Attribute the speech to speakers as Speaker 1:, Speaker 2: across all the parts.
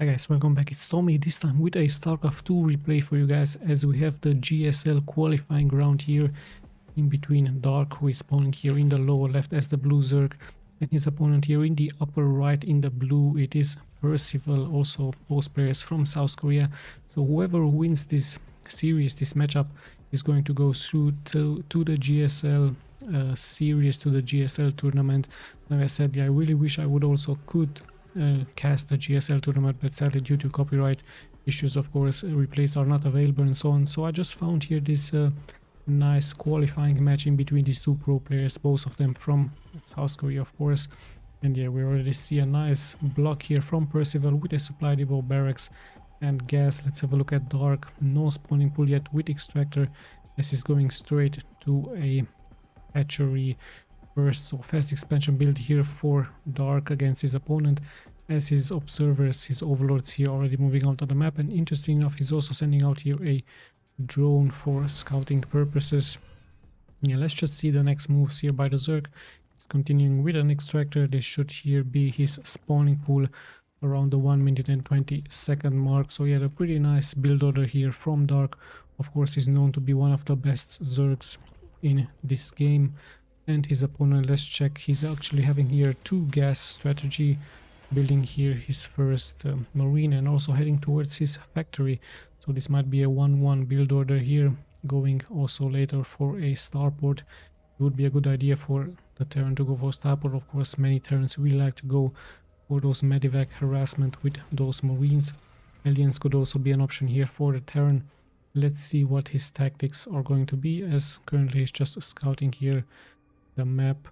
Speaker 1: Hi guys, welcome back. It's Tommy, this time with a Starcraft 2 replay for you guys, as we have the GSL qualifying round here in between Dark, who is spawning here in the lower left as the blue Zerg, and his opponent here in the upper right in the blue. It is PERCIVAL, also both players from South Korea. So whoever wins this series, this matchup, is going to go through to the GSL series, to the GSL tournament. Like I said, I really wish I would also could cast the GSL tournament, but sadly due to copyright issues, of course, replays are not available and so on. So I just found here this nice qualifying match in between these two pro players, both of them from South Korea, of course. And yeah, we already see a nice block here from PERCIVAL with a supply depot, barracks and gas. Let's have a look at Dark. No spawning pool yet with extractor, as he's going straight to a hatchery first. So fast expansion build here for Dark against his opponent, as his observers, his overlords here already moving out of the map. And interesting enough, he's also sending out here a drone for scouting purposes. Yeah, let's just see the next moves here by the Zerg. He's continuing with an extractor. This should here be his spawning pool around the 1 minute and 20-second mark. So yeah, a pretty nice build order here from Dark. Of course, he's known to be one of the best Zergs in this game. And his opponent, let's check, he's actually having here two gas strategy, building here his first marine and also heading towards his factory. So this might be a 1-1 build order here, going also later for a starport. It would be a good idea for the Terran to go for starport. Of course, many Terrans really like to go for those medevac harassment with those marines. Aliens could also be an option here for the Terran. Let's see what his tactics are going to be, as currently he's just scouting here the map.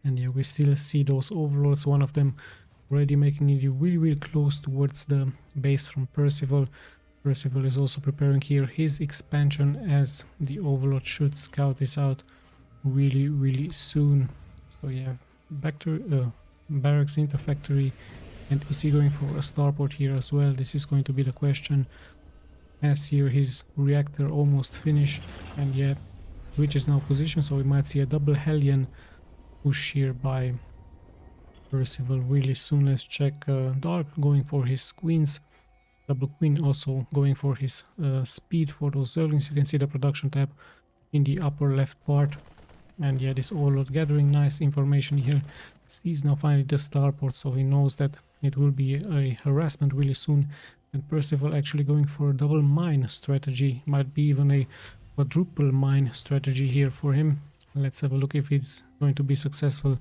Speaker 1: And yeah, we still see those overlords, one of them already making it really close towards the base from PERCIVAL. PERCIVAL is also preparing here his expansion, as the overlord should scout this out really soon. So yeah, back to barracks into factory. And is he going for a starport here as well? This is going to be the question, as here his reactor almost finished. And yeah, which is now position, so we might see a double Hellion push here by PERCIVAL really soon. Let's check Dark going for his queens, double queen also going for his speed for those Zerglings. You can see the production tab in the upper left part. And yeah, this overlord gathering nice information here, sees now finally the starport, so he knows that it will be a harassment really soon. And PERCIVAL actually going for a double mine strategy, might be even a quadruple mine strategy here for him. Let's have a look if it's going to be successful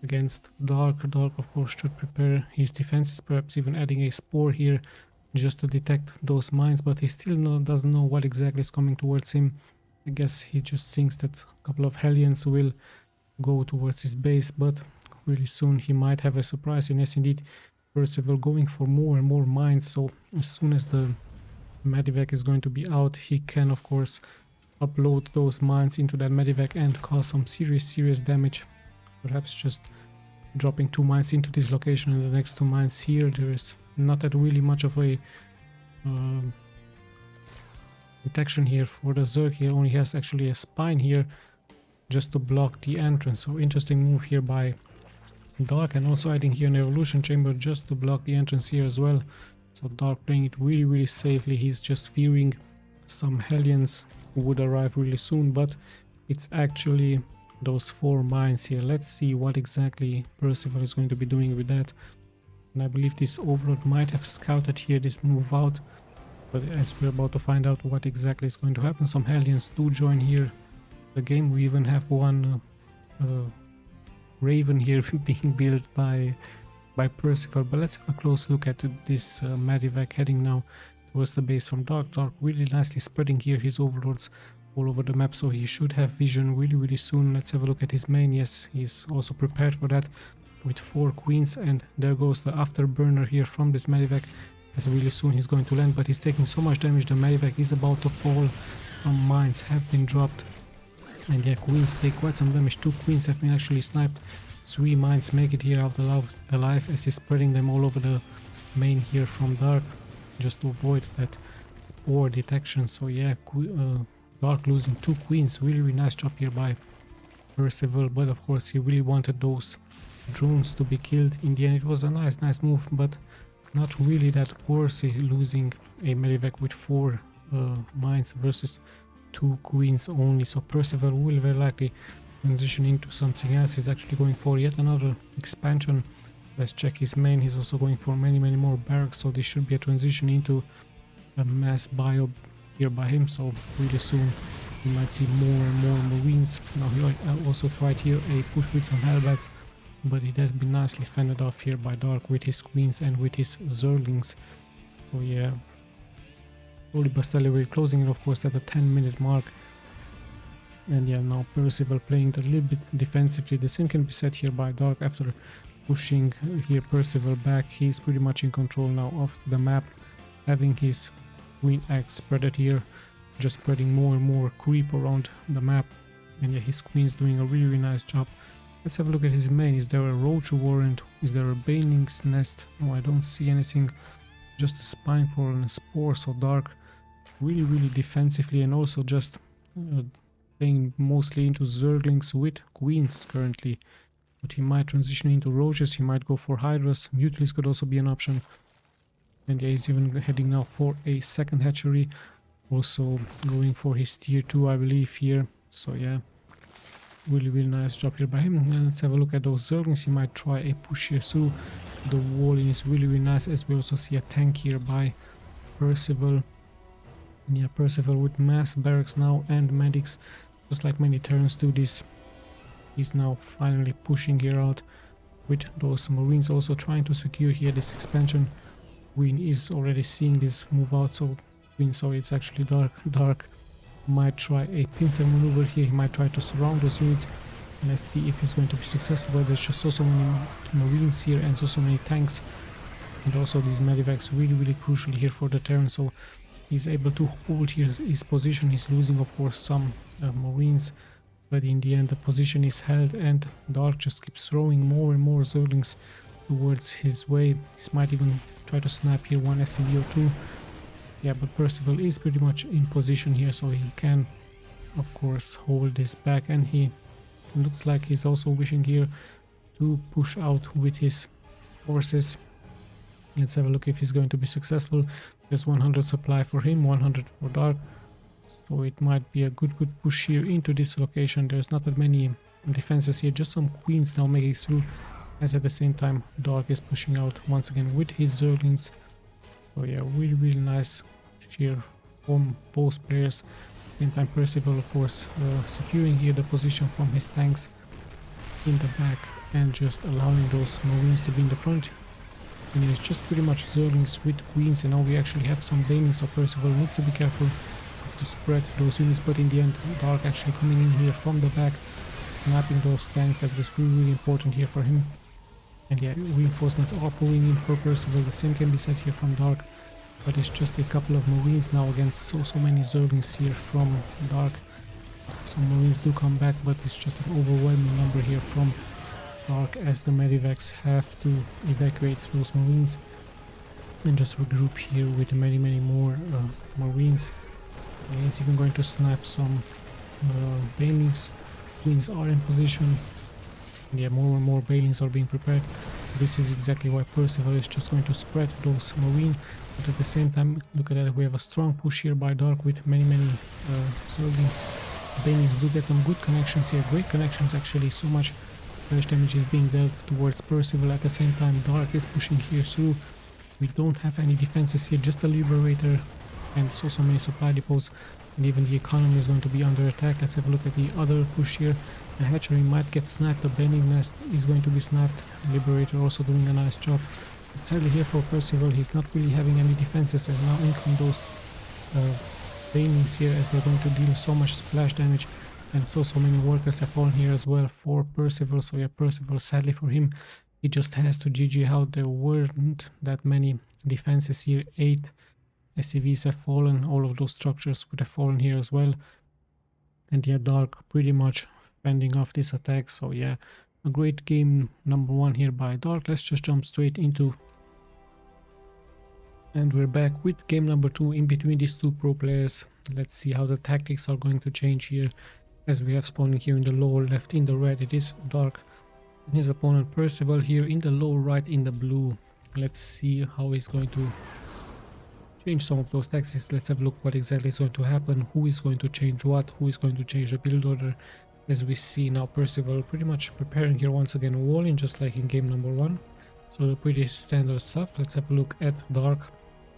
Speaker 1: against Dark. Dark, of course, should prepare his defenses, perhaps even adding a spore here just to detect those mines, but he still doesn't know what exactly is coming towards him. I guess he just thinks that a couple of Hellions will go towards his base, but really soon he might have a surprise. And yes, indeed, PERCIVAL going for more and more mines, so as soon as the medevac is going to be out, he can of course upload those mines into that medevac and cause some serious damage. Perhaps just dropping two mines into this location and the next two mines here. There is not that really much of a detection here for the Zerg. He only has actually a spine here just to block the entrance. So interesting move here by Dark, and also adding here an evolution chamber just to block the entrance here as well. So Dark playing it really safely. He's just fearing some Hellions who would arrive really soon, but it's actually those four mines here. Let's see what exactly PERCIVAL is going to be doing with that. And I believe this overlord might have scouted here this move out, but as we're about to find out what exactly is going to happen, some Hellions do join here the game. We even have one Raven here being built by PERCIVAL. But let's have a close look at this medevac heading now towards the base from Dark. Dark really nicely spreading here his overlords all over the map, so he should have vision really soon. Let's have a look at his main. Yes, he's also prepared for that with 4 queens, and there goes the afterburner here from this medevac, as really soon he's going to land, but he's taking so much damage. The medevac is about to fall. Some mines have been dropped, and yeah, queens take quite some damage. 2 queens have been actually sniped. 3 mines make it here out alive, as he's spreading them all over the main here from Dark, just to avoid that spore detection. So yeah, Dark losing 2 queens. Really nice job here by PERCIVAL, but of course he really wanted those drones to be killed. In the end, it was a nice move, but not really that worse losing a medivac with 4 mines versus 2 queens only. So Percival will very likely transition into something else. He's actually going for yet another expansion. Let's check his main. He's also going for many more barracks, so this should be a transition into a mass bio here by him. So really soon we might see more and more marines. Now he also tried here a push with some hellbats, but it has been nicely fended off here by Dark with his queens and with his zerglings. So yeah, slowly but steadily we're closing it, of course, at the 10-minute mark. And yeah, now Percival playing it a little bit defensively. The same can be said here by Dark. After pushing here Percival back, he's pretty much in control now of the map, having his Queen Axe spread here, just spreading more and more creep around the map. And yeah, his queen's doing a really nice job. Let's have a look at his main. Is there a Roach Warrant? Is there a Baneling's Nest? No, I don't see anything. Just a Spine Core and a Spore. So Dark really defensively, and also just playing mostly into Zerglings with queens currently. But he might transition into Roaches, he might go for Hydras. Mutilies could also be an option. And yeah, he's even heading now for a second hatchery. Also going for his tier 2, I believe, here. So yeah, really nice job here by him. And let's have a look at those Zerglings. He might try a push here through the wall. Is really nice, as we also see a tank here by Percival. And yeah, Percival with mass barracks now and medics, just like many Terrans do this. He's now finally pushing here out with those marines, also trying to secure here this expansion. Queen is already seeing this move out, so Queen, sorry, it's actually Dark might try a pincer maneuver here. He might try to surround those units. Let's see if he's going to be successful, but there's just so many marines here and so many tanks, and also these medivacs really crucial here for the Terran. So he's able to hold here his position. He's losing, of course, some marines, but in the end the position is held, and Dark just keeps throwing more and more Zerglings towards his way. He might even try to snap here one SCV or 2. Yeah, but Percival is pretty much in position here, so he can, of course, hold this back. And he looks like he's also wishing here to push out with his forces. Let's have a look if he's going to be successful. There's 100 supply for him, 100 for Dark. So it might be a good push here into this location. There's not that many defenses here, just some queens now making through, as at the same time Dark is pushing out once again with his Zerglings. So yeah, really nice cheer from both players. At the same time Percival, of course, securing here the position from his tanks in the back and just allowing those marines to be in the front. And it's just pretty much Zerglings with queens, and now we actually have some Banelings, so Percival needs to be careful to spread those units. But in the end, Dark actually coming in here from the back, snapping those tanks. That was really important here for him. And yeah, reinforcements are pouring in for Percival. The same can be said here from Dark, but it's just a couple of marines now against so many Zerglings here from Dark. Some marines do come back, but it's just an overwhelming number here from Dark, as the medivacs have to evacuate those marines and just regroup here with many more marines. And he's even going to snap some Banelings. Queens are in position. And yeah, more and more Banelings are being prepared. This is exactly why Percival is just going to spread those marine. But at the same time, look at that, we have a strong push here by Dark with many Zerglings. Banelings do get some good connections here, great connections actually. So much flash damage is being dealt towards Percival. At the same time, Dark is pushing here through. We don't have any defenses here, just a Liberator and so many supply depots, and even the economy is going to be under attack. Let's have a look at the other push here. The hatchery might get snapped, the Baning Nest is going to be snapped. The Liberator also doing a nice job. But sadly here for Percival, he's not really having any defenses, and now in come those Banelings here, as they're going to deal so much splash damage, and so many workers have fallen here as well for Percival. So yeah, Percival, sadly for him, he just has to GG out. There weren't that many defenses here. 8 SCVs have fallen, all of those structures would have fallen here as well. And yeah, Dark pretty much fending off this attack. So yeah, a great game number 1 here by Dark. Let's just jump straight into, and we're back with game number 2 in between these two pro players. Let's see how the tactics are going to change here, as we have spawning here in the lower left in the red, it is Dark, and his opponent Percival here in the lower right in the blue. Let's see how he's going to change some of those tactics. Let's have a look what exactly is going to happen, who is going to change what, who is going to change the build order. As we see now, Percival pretty much preparing here once again, walling just like in game number 1. So pretty standard stuff. Let's have a look at Dark,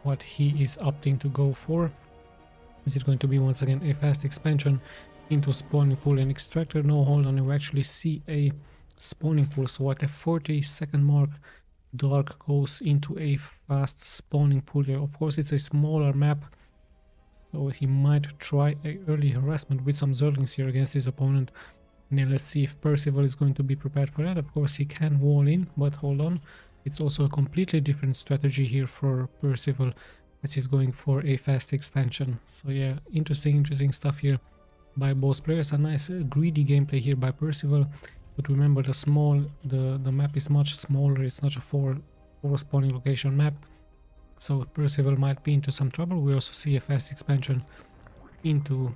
Speaker 1: what he is opting to go for. Is it going to be once again a fast expansion into spawning pool and extractor? No, hold on, we actually see a spawning pool. So at the 40-second mark, Dark goes into a fast spawning pool here. Of course, it's a smaller map, so he might try a early harassment with some Zerglings here against his opponent. Now let's see if Percival is going to be prepared for that. Of course, he can wall in, but hold on, it's also a completely different strategy here for Percival, as he's going for a fast expansion. So yeah, interesting stuff here by both players. A nice greedy gameplay here by Percival. But remember, the map is much smaller. It's not a four spawning location map, so Percival might be into some trouble. We also see a fast expansion into,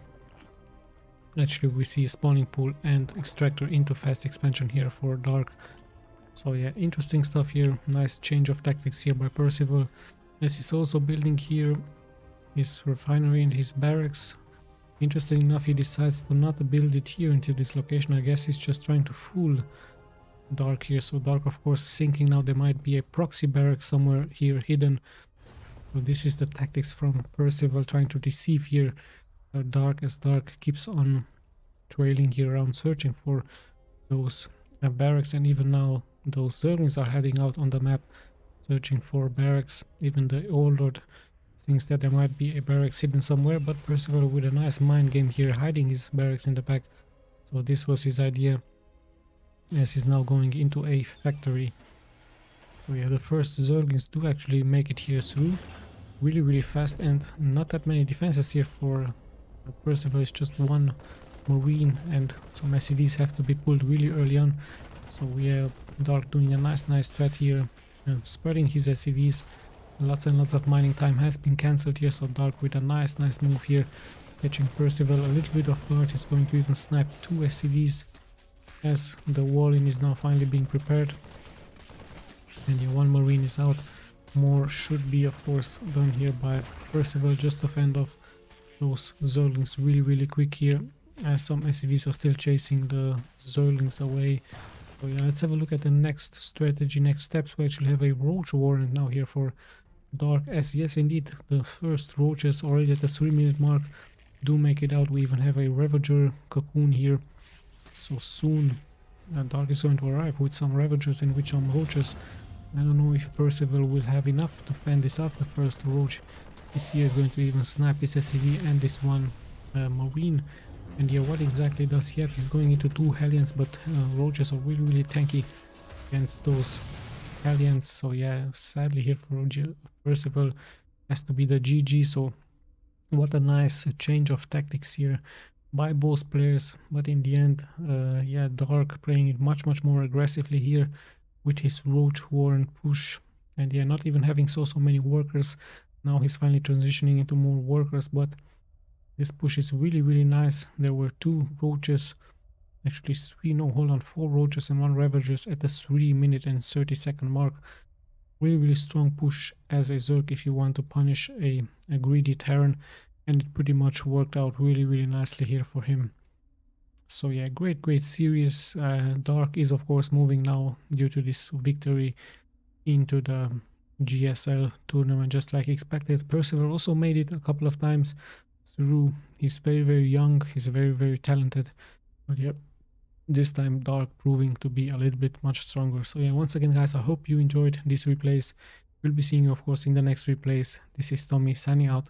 Speaker 1: actually we see a spawning pool and extractor into fast expansion here for Dark. So yeah, interesting stuff here. Nice change of tactics here by Percival, as he's also building here his refinery and his barracks. Interesting enough, he decides to not build it here into this location. I guess he's just trying to fool Dark here. So Dark, of course, thinking now there might be a proxy barrack somewhere here hidden. So this is the tactics from Percival, trying to deceive here Dark, as Dark keeps on trailing here around, searching for those barracks. And even now those Zerglings are heading out on the map, searching for barracks. Even the Overlord thinks that there might be a barracks hidden somewhere, but Percival with a nice mind game here, hiding his barracks in the back. So this was his idea, as he's now going into a factory. So yeah, the first Zerglings do actually make it here through really fast, and not that many defenses here for Percival. It's just one Marine, and some SCVs have to be pulled really early on. So we have Dark doing a nice strat here, spreading his SCVs. Lots and lots of mining time has been cancelled here, so Dark with a nice move here, catching Percival a little bit off guard. He's going to even snipe 2 SCVs as the wall-in is now finally being prepared. And yeah, 1 Marine is out. More should be, of course, done here by Percival just to fend off those Zerglings really quick here, as some SCVs are still chasing the Zerglings away. So yeah, let's have a look at the next strategy, next steps. We actually have a Roach Warrant now here for Dark, as yes indeed, the first roaches already at the 3-minute mark do make it out. We even have a Ravager cocoon here, so soon Dark is going to arrive with some Ravagers and with some roaches. I don't know if Percival will have enough to fend this off. The first roach this here is going to even snipe his SCV and this one Marine. And yeah, what exactly does he have? He's going into 2 Hellions, but roaches are really tanky against those Hellions. So yeah, sadly here for Percival has to be the GG. So what a nice change of tactics here by both players. But in the end, yeah, Dark playing it much more aggressively here with his Roach Warren push. And yeah, not even having so many workers. Now he's finally transitioning into more workers, but this push is really nice. There were 2 roaches, actually 3, no, hold on, 4 roaches and 1 Ravagers at the 3-minute and 30-second mark. Really strong push as a Zerg if you want to punish a greedy Terran, and it pretty much worked out really nicely here for him. So yeah, great series. Dark is of course moving now due to this victory into the GSL tournament just like expected. Percival also made it a couple of times through. He's very young, he's very talented, but yeah, this time Dark proving to be a little bit much stronger. So yeah, once again guys, I hope you enjoyed these replays. We'll be seeing you of course in the next replays. This is Tommy signing out.